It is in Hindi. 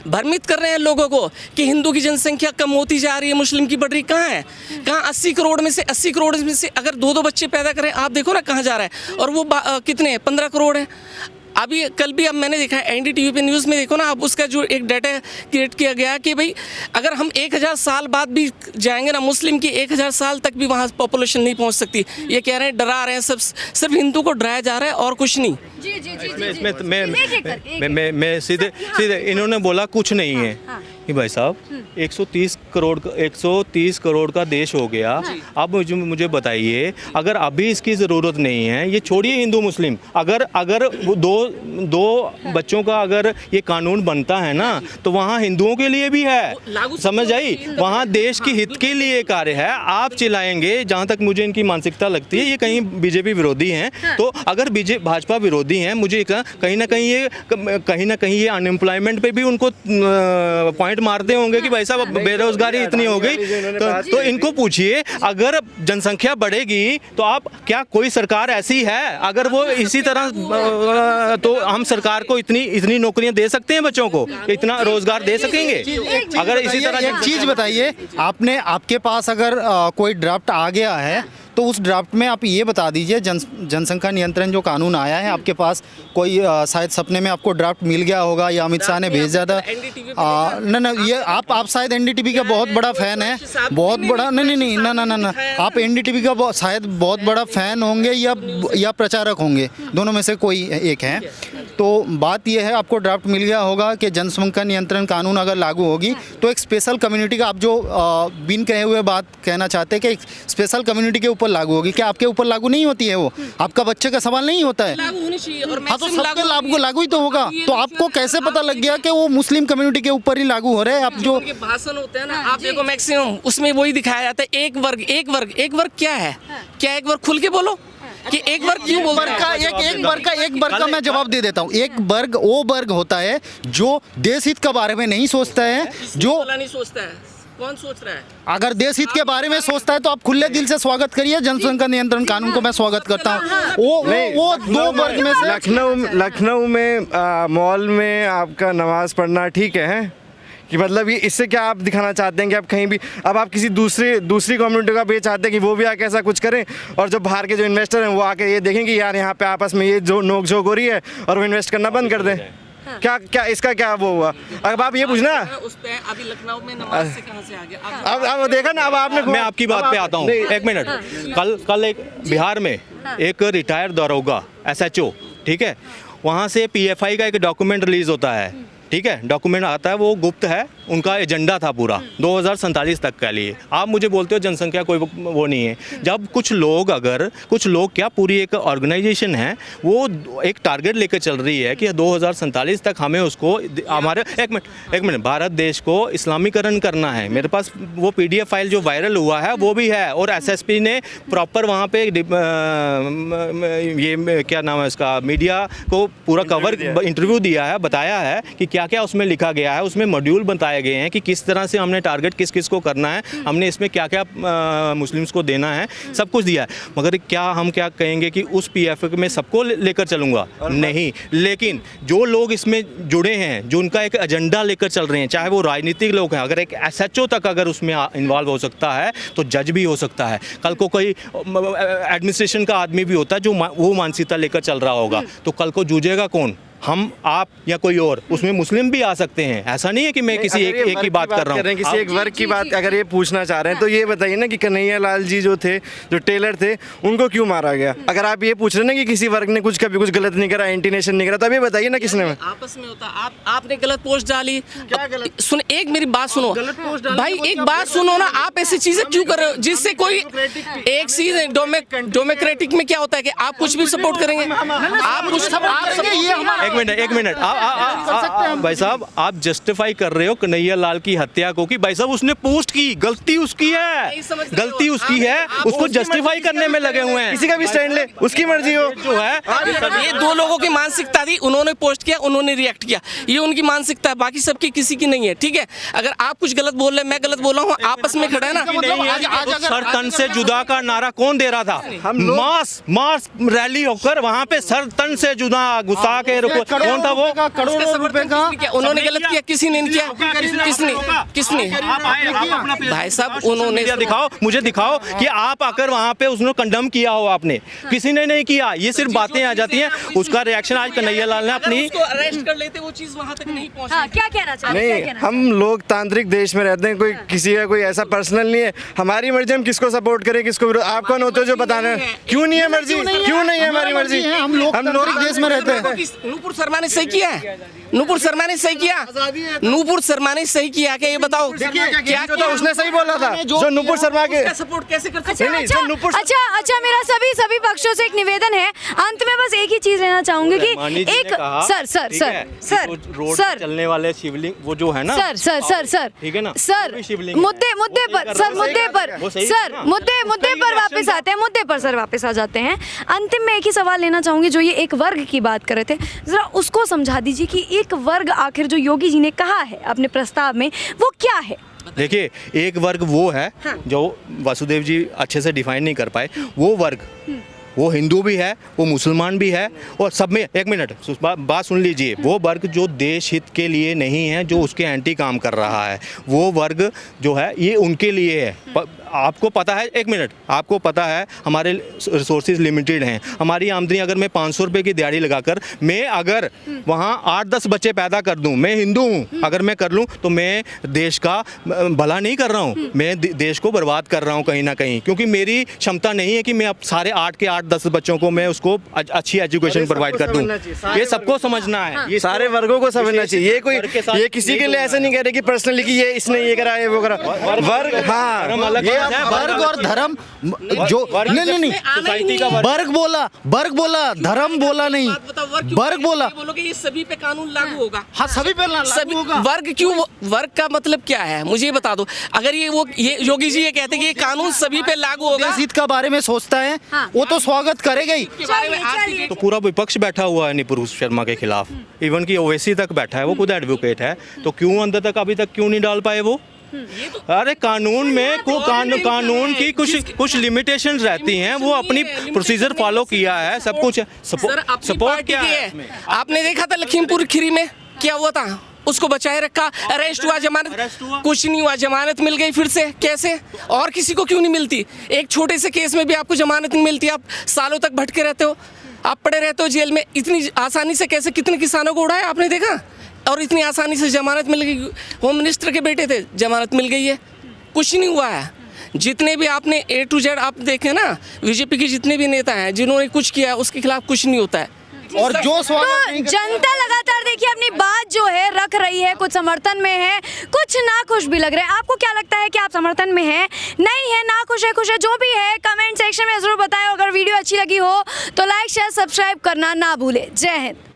भ्रमित कर रहे हैं लोगों को कि हिंदू की जनसंख्या कम होती जा रही है, मुस्लिम की बढ़ रही। कहाँ है? कहाँ 80 करोड़ में से अगर 2-2 बच्चे पैदा करें, आप देखो ना कहाँ जा रहा है। और वो कितने 15 करोड़ है। अभी कल भी अब मैंने देखा है एनडीटीवी पे न्यूज़ में, देखो ना आप, उसका जो एक डाटा क्रिएट किया गया कि भाई अगर हम 1000 साल बाद भी जाएंगे ना, मुस्लिम की 1000 साल तक भी वहाँ पॉपुलेशन नहीं पहुँच सकती। ये कह रहे हैं, डरा रहे हैं, सिर्फ हिंदू को डराया जा रहा है और कुछ नहीं। मैं सीधे इन्होंने बोला कुछ नहीं है कि भाई साहब 130 करोड़ का देश हो गया। अब मुझे बताइए, अगर अभी इसकी ज़रूरत नहीं है, ये छोड़िए हिंदू मुस्लिम, अगर दो बच्चों का अगर ये कानून बनता है ना, तो वहाँ हिंदुओं के लिए भी है, समझ आई, वहाँ देश की हित के लिए कार्य है। आप चिल्लाएंगे, जहाँ तक मुझे इनकी मानसिकता लगती है, ये कहीं बीजेपी विरोधी हैं। तो अगर भाजपा विरोधी हैं, मुझे कहीं ना कहीं ये अनएम्प्लॉयमेंट पे भी उनको पॉइंट मारते होंगे कि भाई साहब बेरोजगारी इतनी हो गई। तो इनको पूछिए, अगर जनसंख्या बढ़ेगी तो आप, क्या कोई सरकार ऐसी है, अगर वो इसी तरह, तो हम सरकार को इतनी नौकरियां दे सकते हैं बच्चों को, इतना रोजगार दे सकेंगे अगर इसी तरह? एक चीज बताइए, आपके पास अगर कोई ड्राफ्ट आ गया है तो उस ड्राफ्ट में आप ये बता दीजिए, जनसंख्या नियंत्रण जो कानून आया है, आपके पास कोई शायद सपने में आपको ड्राफ्ट मिल गया होगा या अमित शाह ने भेजा था। नहीं, ये आप शायद एनडीटीवी का बहुत बड़ा फैन है, बहुत बड़ा, नहीं, ना, आप एनडीटीवी का शायद बहुत बड़ा फैन होंगे या प्रचारक होंगे, दोनों में से कोई एक है। तो बात यह है, आपको ड्राफ्ट मिल गया होगा कि जनसंख्या नियंत्रण कानून अगर लागू होगी तो एक स्पेशल कम्युनिटी का, आप जो बिन कहे हुए बात कहना चाहते हैं कि एक स्पेशल कम्युनिटी के ऊपर लागू होगी, क्या आपके ऊपर लागू नहीं होती है? वो आपका बच्चे का सवाल नहीं होता है। लागू होनी चाहिए। और हाँ, तो सबके लागू ही तो होगा। तो आपको कैसे पता लग गया कि वो मुस्लिम कम्युनिटी के ऊपर ही लागू हो रहे हैं? आप जो भाषण होते हैं ना, आप देखो मैक्सिमम उसमें वही दिखाया जाता है, एक वर्ग क्या है? क्या एक वर्ग? खुल के बोलो कि एक वर्ग क्यों बोलते हैं? एक वर्ग का मैं जवाब दे देता हूँ। एक वर्ग वो वर्ग होता है जो देश हित के बारे में नहीं सोचता है, जो नहीं सोचता है। कौन सोच रहा है? अगर देश हित के बारे में सोचता है तो आप खुले दिल से स्वागत करिए। जनसंख्या नियंत्रण कानून को मैं स्वागत करता हूँ। वो दो वर्ग में से लखनऊ में मॉल में आपका नमाज पढ़ना ठीक है कि मतलब ये, इससे क्या आप दिखाना चाहते हैं कि आप कहीं भी, अब आप किसी दूसरी कम्युनिटी का भी चाहते हैं कि वो भी आके ऐसा कुछ करें, और जो बाहर के जो इन्वेस्टर हैं वो आके ये देखें कि यार यहाँ पे आपस में ये जो नोक-झोंक हो रही है, और वो इन्वेस्ट करना बंद कर दें? क्या इसका क्या वो हुआ? अब आप ये पूछना, उस पे अभी लखनऊ में नमाज से कहां से आ गया? अब देखा ना, अब आपने, मैं आपकी बात पे आता हूँ, एक मिनट। कल एक बिहार में एक रिटायर्ड दरोगा SHO, ठीक है, वहाँ से PFI का एक डॉक्यूमेंट रिलीज होता है, ठीक है, डॉक्यूमेंट आता है, वो गुप्त है, उनका एजेंडा था पूरा 2047 तक के लिए। आप मुझे बोलते हो जनसंख्या कोई वो नहीं है। जब कुछ लोग क्या, पूरी एक ऑर्गेनाइजेशन है, वो एक टारगेट लेकर चल रही है कि 2047 तक हमें उसको, हमारे एक मिनट भारत देश को इस्लामीकरण करना है। मेरे पास वो PDF फाइल जो वायरल हुआ है वो भी है, और SSP ने प्रॉपर वहाँ पे ये क्या नाम है इसका, मीडिया को पूरा कवर इंटरव्यू दिया है, बताया है कि क्या क्या उसमें लिखा गया है। उसमें मॉड्यूल बताए गए हैं कि किस तरह से हमने टारगेट किस को करना है, हमने इसमें क्या क्या मुस्लिम्स को देना है, सब कुछ दिया है। मगर क्या हम क्या कहेंगे कि उस PF में सबको लेकर चलूंगा? नहीं। लेकिन जो लोग इसमें जुड़े हैं, जो उनका एक एजेंडा लेकर चल रहे हैं, चाहे वो राजनीतिक लोग हैं, अगर एक SHO तक अगर उसमें इन्वॉल्व हो सकता है तो जज भी हो सकता है। कल को कोई एडमिनिस्ट्रेशन का आदमी भी होता है जो वो मानसिकता लेकर चल रहा होगा, तो कल को जूझेगा कौन? हम, आप, या कोई और? उसमें मुस्लिम भी आ सकते हैं। ऐसा नहीं है कि मैं किसी एक की बात कर रहा हूँ। किसी एक वर्ग की बात अगर ये पूछना चाह रहे हैं तो ये बताइए ना कि कन्हैया लाल जी जो टेलर थे, उनको क्यों मारा गया? अगर आप ये पूछ रहे हैं ना कि किसी वर्ग ने कभी कुछ गलत नहीं करा, एंटी नेशन नहीं करा, तो अब ये बताइए ना किसने? आपस में होता, आपने गलत पोस्ट डाली। क्या गलत? सुन, एक मेरी बात सुनो भाई, एक बात सुनो ना, आप ऐसी चीजें क्यों कर रहे हो जिससे कोई एक चीज, डेमोक्रेटिक में क्या होता है कि आप कुछ भी सपोर्ट करेंगे, आप कुछ, एक मिनट भाई साहब, आप जस्टिफाई कर रहे हो कन्हैया लाल की हत्या को कि भाई साहब उसने पोस्ट की, गलती उसकी है, उसको जस्टिफाई करने में लगे हुए हैं। किसी का भी स्टैंड ले, उसकी मर्जी हो जो है। ये दो लोगों की मानसिकता थी, उन्होंने पोस्ट किया, उन्होंने रिएक्ट किया, ये उनकी मानसिकता है, बाकी सबकी किसी की नहीं है, ठीक है? अगर आप कुछ गलत बोल रहे हैं, मैं गलत बोल रहा हूँ, आपस में खड़ा है ना। सर तन से जुदा का नारा कौन दे रहा था? मास रैली होकर वहाँ पे सर तन से जुदा, गुस्सा के कौन था वो? करोड़ों रुपए का किसने किया? उन्होंने गलत किया, किसी ने नहीं किया। किसने भाई साहब उन्होंने दिखाओ, मुझे दिखाओ कि आप आकर वहाँ पे उसने कंडम किया हो आपने, किसी ने नहीं किया। ये सिर्फ बातें आ जाती हैं। उसका रिएक्शन आज कन्हैया लाल ने अपनी अरेस्ट कर लेते, वो चीज वहां तक नहीं पहुंची। हाँ, क्या कहना चाहते हैं? नहीं, हम लोकतांत्रिक देश में रहते हैं, कोई किसी का कोई ऐसा पर्सनल नहीं है। हमारी मर्जी हम किसको सपोर्ट करें, किसको विरोध। आप कौन होते हो जो बताना है? क्यों नहीं है मर्जी? क्यों नहीं है हमारी मर्जी? हम लोकतांत्रिक देश में रहते हैं। नूपुर शर्मा ने सही किया है, नूपुर शर्मा ने सही किया, नूपुर शर्मा ने सही किया क्या? ये बताओ क्या जो था उसने सही बोला था, जो नुपुर शर्मा के सपोर्ट कैसे कर सकते अच्छा हैं? अच्छा, मेरा सभी पक्षों से एक निवेदन है, अंत में बस एक ही चीज लेना चाहूंगी कि एक सर चलने वाले शिवलिंग वो जो है ना, सर ठीक है ना, सर, वो भी शिवलिंग है। मुद्दे पर वापस आते हैं, मुद्दे पर सर वापस आ जाते हैं। अंतिम में एक ही सवाल लेना चाहूंगी, जो ये एक वर्ग की बात कर रहे थे, जरा उसको समझा दीजिए कि एक वर्ग आखिर जो योगी जी ने कहा है अपने प्रस्ताव में वो क्या है? देखिए, एक वर्ग वो है जो वासुदेव जी अच्छे से डिफाइन नहीं कर पाए। वो वर्ग वो हिंदू भी है, वो मुसलमान भी है, और सब में एक मिनट बात सुन लीजिए। वो वर्ग जो देश हित के लिए नहीं है, जो उसके एंटी काम कर रहा है, वो वर्ग जो है ये उनके लिए है। आपको पता है, एक मिनट, आपको पता है हमारे रिसोर्सेज लिमिटेड हैं। हमारी आमदनी अगर मैं 500 रुपये की दिहाड़ी लगाकर मैं अगर वहाँ 8-10 बच्चे पैदा कर दूँ, मैं हिंदू हूँ, अगर मैं कर लूँ तो मैं देश का भला नहीं कर रहा हूँ, मैं देश को बर्बाद कर रहा हूँ कहीं ना कहीं, क्योंकि मेरी क्षमता नहीं है कि मैं अब सारे 8 के 8-10 बच्चों को मैं उसको अच्छी एजुकेशन प्रोवाइड कर दूँ। ये सबको समझना है, ये सारे वर्गों को समझना चाहिए। ये कोई ये किसी के लिए ऐसा नहीं कह रहे कि पर्सनली कि ये इसने ये करा है वो करा। वर्ग, हाँ, वर्ग और धर्म जो नहीं सोसाइटी का वर्ग बोला धर्म बोला नहीं, वर्ग बोला। बोलोगे ये सभी पे कानून लागू होगा? हाँ, सभी पे सभी वर्ग क्यों? वर्ग का मतलब क्या है मुझे बता दो। अगर ये योगी जी ये कहते हैं कि ये कानून सभी पे लागू होगा, देश हित का बारे में सोचता है, वो तो स्वागत करेगा ही। के बारे में आज तो पूरा विपक्ष बैठा हुआ है नुपुर शर्मा के खिलाफ, इवन की ओवैसी तक बैठा है, वो खुद एडवोकेट है, तो क्यों अंदर तक अभी तक क्यों नहीं डाल पाए वो? अरे कानून में कानून की कुछ लिमिटेशंस रहती हैं, वो अपनी प्रोसीजर फॉलो किया है, सब कुछ सपोर्ट किया है। आपने देखा था लखीमपुर खीरी में क्या हुआ था? उसको बचाए रखा, अरेस्ट हुआ, जमानत कुछ नहीं हुआ, जमानत मिल गई फिर से। कैसे? और किसी को क्यों नहीं मिलती? एक छोटे से केस में भी आपको जमानत नहीं मिलती, आप सालों तक भटके रहते हो, आप पड़े रहते हो जेल में। इतनी आसानी से कैसे कितने किसानों को उड़ाया आपने देखा? और इतनी आसानी से जमानत मिल गई। होम मिनिस्टर के बेटे थे, जमानत मिल गई है, कुछ नहीं हुआ है। जितने भी आपने A to Z आप देखे ना, बीजेपी के जितने भी नेता हैं जिन्होंने कुछ किया है उसके खिलाफ कुछ नहीं होता है। और जो तो जनता लगातार देखिए अपनी बात जो है रख रही है, कुछ समर्थन में है, कुछ नाखुश भी लग रहे हैं। आपको क्या लगता है कि आप समर्थन में है, नहीं है, नाखुश है, खुश है, जो भी है कमेंट सेक्शन में जरूर बताएं। अगर वीडियो अच्छी लगी हो तो लाइक शेयर सब्सक्राइब करना ना भूले। जय हिंद।